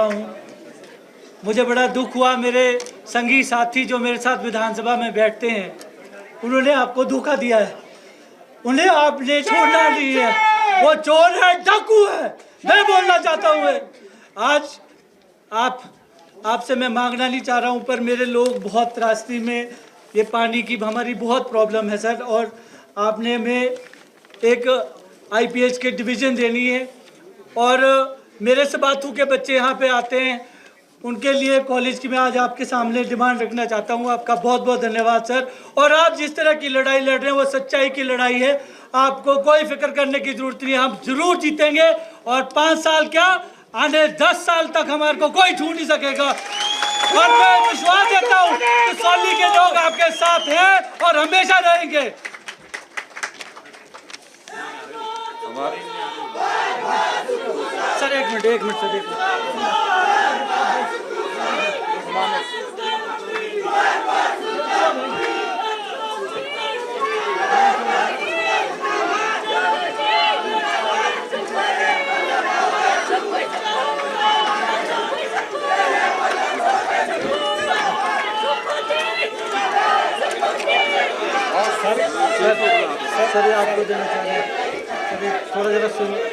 हूँ। मुझे बड़ा दुख हुआ, मेरे संगी साथी जो मेरे साथ विधानसभा में बैठते हैं उन्होंने आपको धोखा दिया है, उन्हें आपने छोड़ना नहीं है, वो चोर है, डाकू है। मैं बोलना चाहता हूँ आज आपसे मैं मांगना नहीं चाह रहा हूँ, पर मेरे लोग बहुत त्रासदी में, ये पानी की हमारी बहुत प्रॉब्लम है सर, और आपने हमें एक IPH के डिवीज़न देनी है। और मेरे से बातों के बच्चे यहाँ पे आते हैं, उनके लिए कॉलेज की मैं आज आपके सामने डिमांड रखना चाहता हूँ। आपका बहुत बहुत धन्यवाद सर। और आप जिस तरह की लड़ाई लड़ रहे हैं वो सच्चाई की लड़ाई है, आपको कोई फिक्र करने की जरूरत नहीं है, हम जरूर जीतेंगे। और 5 साल क्या, आने 10 साल तक हमारे को कोई छू नहीं सकेगा। और मैं विश्वास देता हूँ कि सौली के लोग आपके साथ हैं और हमेशा रहेंगे। सर एक मिनट सर, एक मिनट। सर आपको देना चाह रहे हैं, थोड़ा जरा सुनिए।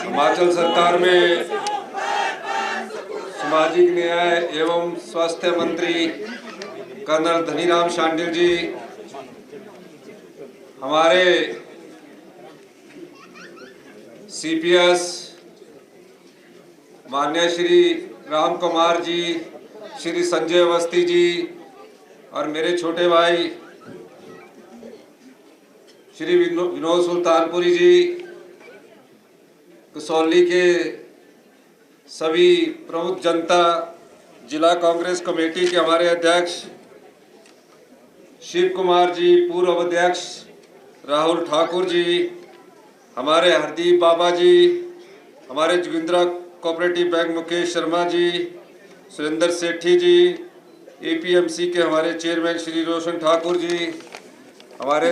हिमाचल सरकार में सामाजिक न्याय एवं स्वास्थ्य मंत्री कर्नल धनीराम शांडिल जी, हमारे CPS माननीय श्री राम कुमार जी, श्री संजय अवस्थी जी, और मेरे छोटे भाई श्री विनोद सुल्तानपुरी जी, कसौली के सभी प्रमुख जनता, जिला कांग्रेस कमेटी के हमारे अध्यक्ष शिव कुमार जी, पूर्व अध्यक्ष राहुल ठाकुर जी, हमारे हरदीप बाबा जी, हमारे जोगिंद्रा कोऑपरेटिव बैंक मुकेश शर्मा जी, सुरेंद्र सेठी जी, APMC के हमारे चेयरमैन श्री रोशन ठाकुर जी, हमारे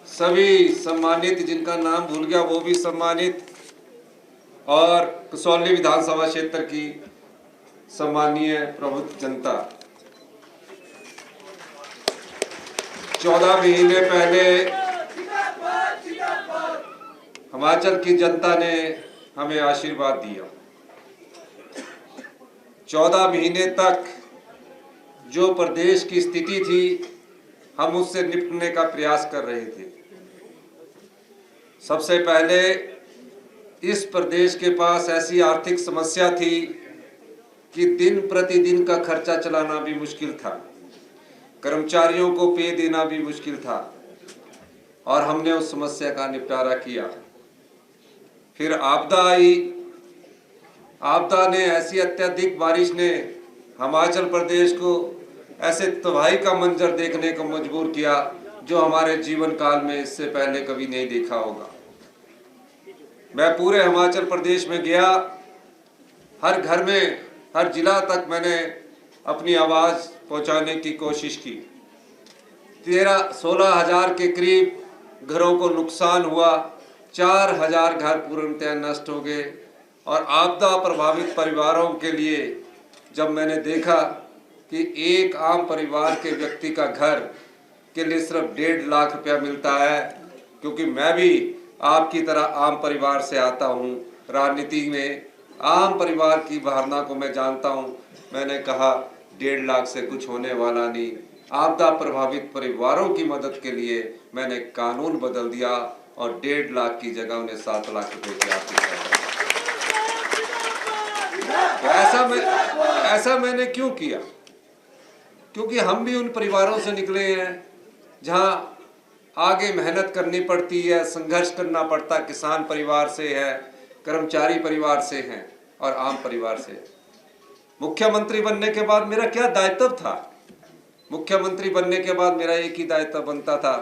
सभी सम्मानित, जिनका नाम भूल गया वो भी सम्मानित, और कसौली विधानसभा क्षेत्र की सम्मानीय प्रमुख जनता। 14 महीने पहले हिमाचल की जनता ने हमें आशीर्वाद दिया। 14 महीने तक जो प्रदेश की स्थिति थी, हम उससे निपटने का प्रयास कर रहे थे। सबसे पहले इस प्रदेश के पास ऐसी आर्थिक समस्या थी कि दिन प्रतिदिन का खर्चा चलाना भी मुश्किल था, कर्मचारियों को पे देना भी मुश्किल था, और हमने उस समस्या का निपटारा किया। फिर आपदा आई। आपदा ने, ऐसी अत्यधिक बारिश ने हिमाचल प्रदेश को ऐसे तबाही का मंजर देखने को मजबूर किया जो हमारे जीवन काल में इससे पहले कभी नहीं देखा होगा। मैं पूरे हिमाचल प्रदेश में गया, हर घर में, हर जिला तक मैंने अपनी आवाज़ पहुंचाने की कोशिश की। 16,000 के करीब घरों को नुकसान हुआ, 4,000 घर पूर्णतः नष्ट हो गए। और आपदा प्रभावित परिवारों के लिए जब मैंने देखा कि एक आम परिवार के व्यक्ति का घर के लिए सिर्फ 1.5 लाख रुपया मिलता है, क्योंकि मैं भी आपकी तरह आम परिवार से आता हूँ, राजनीति में आम परिवार की भावना को मैं जानता हूँ। मैंने कहा 1.5 लाख से कुछ होने वाला नहीं। आपदा प्रभावित परिवारों की मदद के लिए मैंने कानून बदल दिया और 1.5 लाख की जगह उन्हें 7 लाख रुपए की आर्थिक सहायता। ऐसा मैंने क्यों किया? क्योंकि हम भी उन परिवारों से निकले हैं जहां आगे मेहनत करनी पड़ती है, संघर्ष करना पड़ता। किसान परिवार से है, कर्मचारी परिवार से हैं और आम परिवार से। मुख्यमंत्री बनने के बाद मेरा क्या दायित्व था? मुख्यमंत्री बनने के बाद मेरा एक ही दायित्व बनता था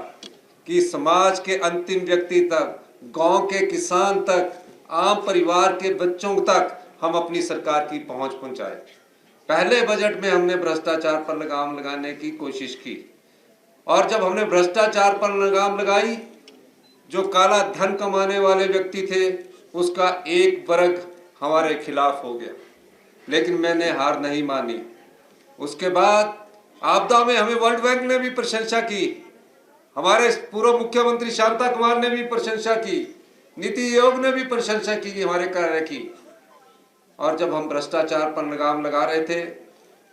कि समाज के अंतिम व्यक्ति तक, गांव के किसान तक, आम परिवार के बच्चों तक हम अपनी सरकार की पहुंच पहुंचाए। पहले बजट में हमने भ्रष्टाचार पर लगाम लगाने की कोशिश की, और जब हमने भ्रष्टाचार पर लगाम लगाई, जो काला धन कमाने वाले व्यक्ति थे उसका एक वर्ग हमारे खिलाफ हो गया, लेकिन मैंने हार नहीं मानी। उसके बाद आपदा में हमें वर्ल्ड बैंक ने भी प्रशंसा की, हमारे पूर्व मुख्यमंत्री शांता कुमार ने भी प्रशंसा की, नीति आयोग ने भी प्रशंसा की हमारे कार्य की। और जब हम भ्रष्टाचार पर लगाम लगा रहे थे,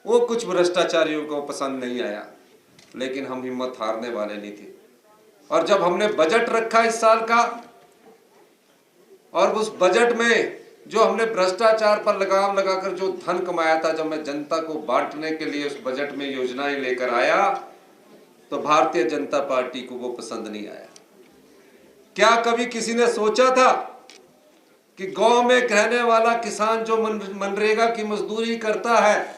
वो कुछ भ्रष्टाचारियों को पसंद नहीं आया, लेकिन हम हिम्मत हारने वाले नहीं थे। और जब हमने बजट रखा इस साल का, और उस बजट में जो हमने भ्रष्टाचार पर लगाम लगाकर जो धन कमाया था, जब मैं जनता को बांटने के लिए उस बजट में योजनाएं लेकर आया, तो भारतीय जनता पार्टी को वो पसंद नहीं आया। क्या कभी किसी ने सोचा था कि गांव में रहने वाला किसान जो मनरेगा की मजदूरी करता है,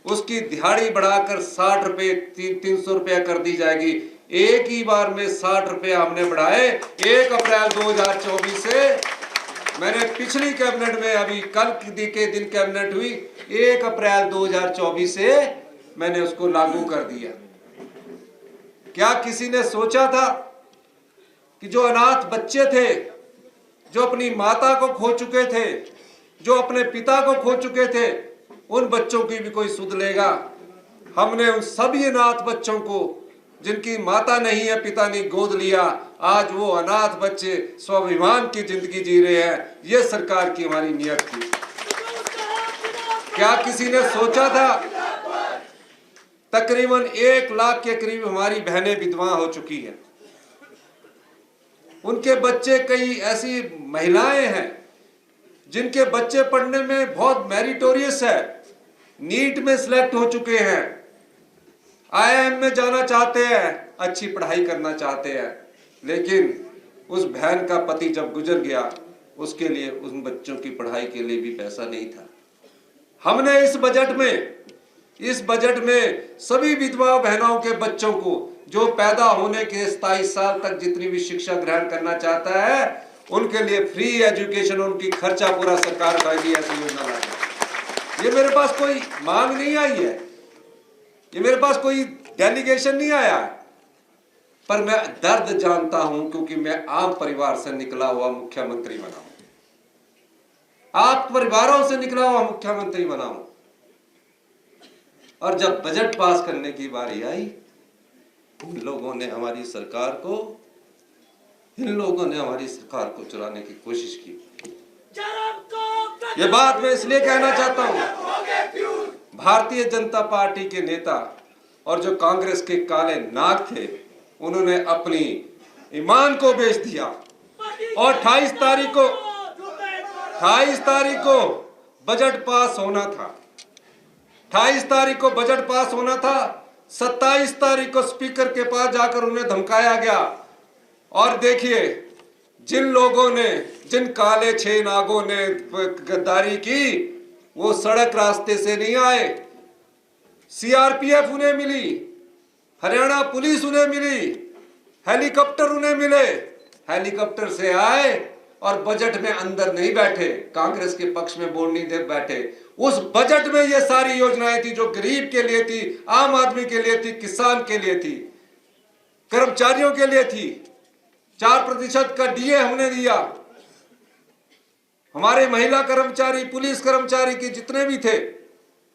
उसकी दिहाड़ी बढ़ाकर 60 रुपए 300 रुपया कर दी जाएगी। एक ही बार में 60 रुपया हमने बढ़ाए 1 अप्रैल 2024 से। मैंने पिछली कैबिनेट में, अभी कल के दिन कैबिनेट हुई, 1 अप्रैल 2024 से मैंने उसको लागू कर दिया। क्या किसी ने सोचा था कि जो अनाथ बच्चे थे, जो अपनी माता को खो चुके थे, जो अपने पिता को खो चुके थे, उन बच्चों की भी कोई सुध लेगा? हमने उन सभी अनाथ बच्चों को, जिनकी माता नहीं है, पिता ने गोद लिया, आज वो अनाथ बच्चे स्वाभिमान की जिंदगी जी रहे हैं। ये सरकार की हमारी नियत थी। क्या किसी ने सोचा था? तकरीबन 1 लाख के करीब हमारी बहनें विधवा हो चुकी हैं, उनके बच्चे, कई ऐसी महिलाएं हैं जिनके बच्चे पढ़ने में बहुत मेरिटोरियस है, नीट में सिलेक्ट हो चुके हैं, आईआईएम में जाना चाहते हैं, अच्छी पढ़ाई करना चाहते हैं, लेकिन उस बहन का पति जब गुजर गया, उसके लिए, उन बच्चों की पढ़ाई के लिए भी पैसा नहीं था। हमने इस बजट में सभी विधवा बहनों के बच्चों को, जो पैदा होने के 27 साल तक जितनी भी शिक्षा ग्रहण करना चाहता है, उनके लिए फ्री एजुकेशन, उनकी खर्चा पूरा सरकार उठाएगी, ऐसी योजना लाई। ये मेरे पास कोई मांग नहीं आई है, ये मेरे पास कोई डेलीगेशन नहीं आया, पर मैं दर्द जानता हूं, क्योंकि मैं आम परिवार से निकला हुआ मुख्यमंत्री बना हूं, आप परिवारों से निकला हुआ मुख्यमंत्री बना हूं। और जब बजट पास करने की बारी आई, इन लोगों ने हमारी सरकार को चुराने की कोशिश की। ये बात मैं इसलिए कहना चाहता हूं, भारतीय जनता पार्टी के नेता और जो कांग्रेस के काले नाग थे, उन्होंने अपनी ईमान को बेच दिया। और 28 तारीख को बजट पास होना था, 28 तारीख को बजट पास होना था। 27 तारीख को स्पीकर के पास जाकर उन्हें धमकाया गया। और देखिए, जिन काले 6 नागों ने गद्दारी की, वो सड़क रास्ते से नहीं आए, सीआरपीएफ उन्हें मिली, हरियाणा पुलिस उन्हें मिली, हेलीकॉप्टर उन्हें मिले, हेलीकॉप्टर से आए और बजट में अंदर नहीं बैठे, कांग्रेस के पक्ष में बोल नहीं दे बैठे। उस बजट में ये सारी योजनाएं थी जो गरीब के लिए थी, आम आदमी के लिए थी, किसान के लिए थी, कर्मचारियों के लिए थी। 4% का डीए हमने दिया। हमारे महिला कर्मचारी, पुलिस कर्मचारी के जितने भी थे,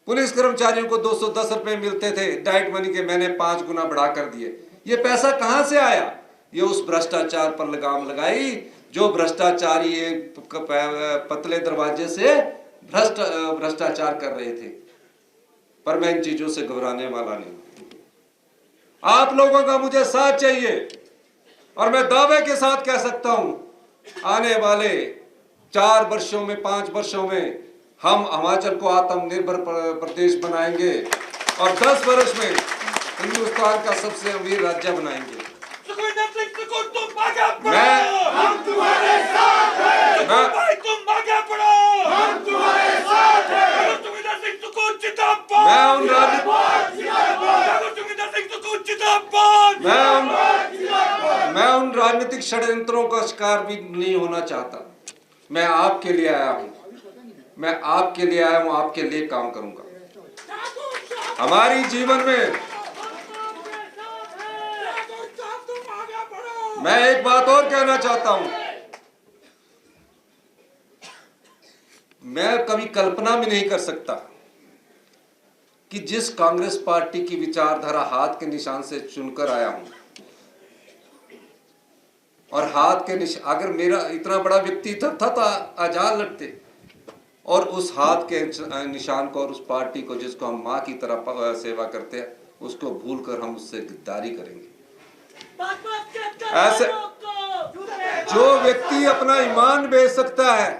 पुलिस कर्मचारियों को 210 रुपए मिलते थे डाइट मनी के, मैंने 5 गुना बढ़ा कर दिए। ये पैसा कहां से आया? ये उस भ्रष्टाचार पर लगाम लगाई, जो भ्रष्टाचारी पतले दरवाजे से भ्रष्टाचार कर रहे थे। पर मैं इन चीजों से घबराने वाला नहीं। आप लोगों का मुझे साथ चाहिए, और मैं दावे के साथ कह सकता हूं, आने वाले 4 वर्षों में, 5 वर्षों में हम हिमाचल को आत्मनिर्भर प्रदेश बनाएंगे, और 10 वर्ष में हिंदुस्तान का सबसे अमीर राज्य बनाएंगे। हम तुम्हारे साथ हैं। भाई तुम आगे बढ़ो, हम तुम्हारे साथ हैं। सुखविंदर सिंह सुक्खू जिंदाबाद। मैं उन राजनीतिक षड्यंत्रों का शिकार भी नहीं होना चाहता। मैं आपके लिए आया हूं, आपके लिए काम करूंगा। हमारी जीवन में तुम आगे बढ़ो। मैं एक बात और कहना चाहता हूं, मैं कभी कल्पना भी नहीं कर सकता कि जिस कांग्रेस पार्टी की विचारधारा हाथ के निशान से चुनकर आया हूं, और हाथ के निशान, अगर मेरा इतना बड़ा व्यक्तित्व था तो आजाद लड़ते, और उस हाथ के निशान को और उस पार्टी को जिसको हम माँ की तरह सेवा करते हैं, उसको भूलकर हम उससे गद्दारी करेंगे। ऐसे जो व्यक्ति अपना ईमान बेच सकता है,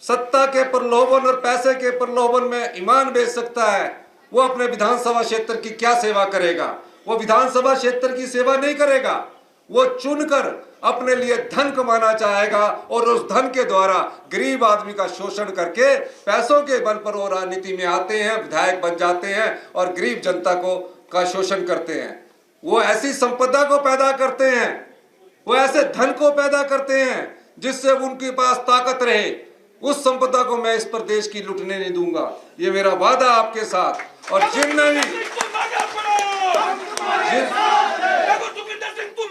सत्ता के प्रलोभन और पैसे के प्रलोभन में ईमान बेच सकता है, वो अपने विधानसभा क्षेत्र की क्या सेवा करेगा? वो विधानसभा क्षेत्र की सेवा नहीं करेगा, वो चुनकर अपने लिए धन कमाना चाहेगा और उस धन के द्वारा गरीब आदमी का शोषण करके पैसों के बल पर वो राजनीति में आते हैं, विधायक बन जाते हैं और गरीब जनता का शोषण करते हैं। वो ऐसी संपदा को पैदा करते हैं, वो ऐसे धन को पैदा करते हैं जिससे उनके पास ताकत रहे। उस संपदा को मैं इस प्रदेश की लुटने नहीं दूंगा, ये मेरा वादा आपके साथ। और जिनने भी तुम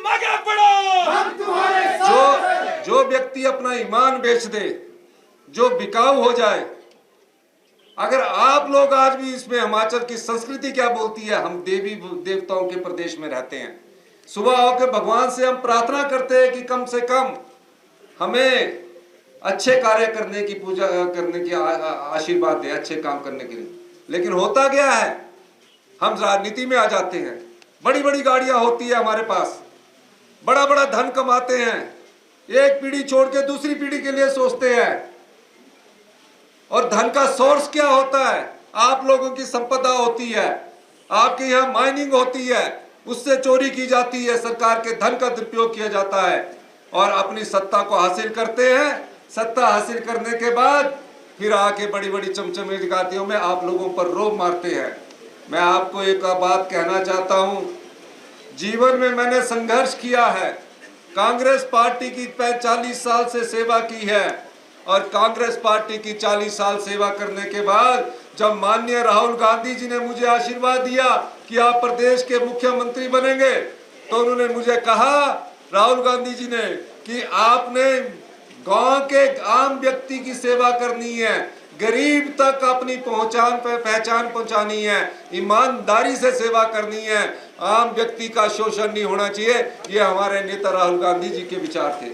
आगे बढ़ो। जो व्यक्ति अपना ईमान बेच दे, जो बिकाऊ हो जाए, अगर आप लोग आज भी इसमें हिमाचल की संस्कृति क्या बोलती है, हम देवी देवताओं के प्रदेश में रहते हैं, सुबह होकर भगवान से हम प्रार्थना करते हैं कि कम से कम हमें अच्छे कार्य करने की पूजा करने की आशीर्वाद दे, अच्छे काम करने के लिए। लेकिन होता क्या है, हम राजनीति में आ जाते हैं, बड़ी बड़ी गाड़ियां होती है हमारे पास, बड़ा बड़ा धन कमाते हैं, एक पीढ़ी छोड़ के दूसरी पीढ़ी के लिए सोचते हैं। और धन का सोर्स क्या होता है? आप लोगों की संपदा होती है, आपके यहाँ माइनिंग होती है, उससे चोरी की जाती है, सरकार के धन का दुरुपयोग किया जाता है और अपनी सत्ता को हासिल करते हैं। सत्ता हासिल करने के बाद फिर आके बड़ी बड़ी चमचमी दिखातियों में आप लोगों पर रोब मारते हैं। मैं आपको एक बात कहना चाहता हूं, जीवन में मैंने संघर्ष किया है, कांग्रेस पार्टी की 40 साल से सेवा की है और कांग्रेस पार्टी की 40 साल सेवा करने के बाद जब माननीय राहुल गांधी जी ने मुझे आशीर्वाद दिया कि आप प्रदेश के मुख्यमंत्री बनेंगे, तो उन्होंने मुझे कहा, राहुल गांधी जी ने, कि आपने गांव के आम व्यक्ति की सेवा करनी है, गरीब तक अपनी पहचान पहुंचानी है, ईमानदारी से सेवा करनी है, आम व्यक्ति का शोषण नहीं होना चाहिए। ये हमारे नेता राहुल गांधी जी के विचार थे।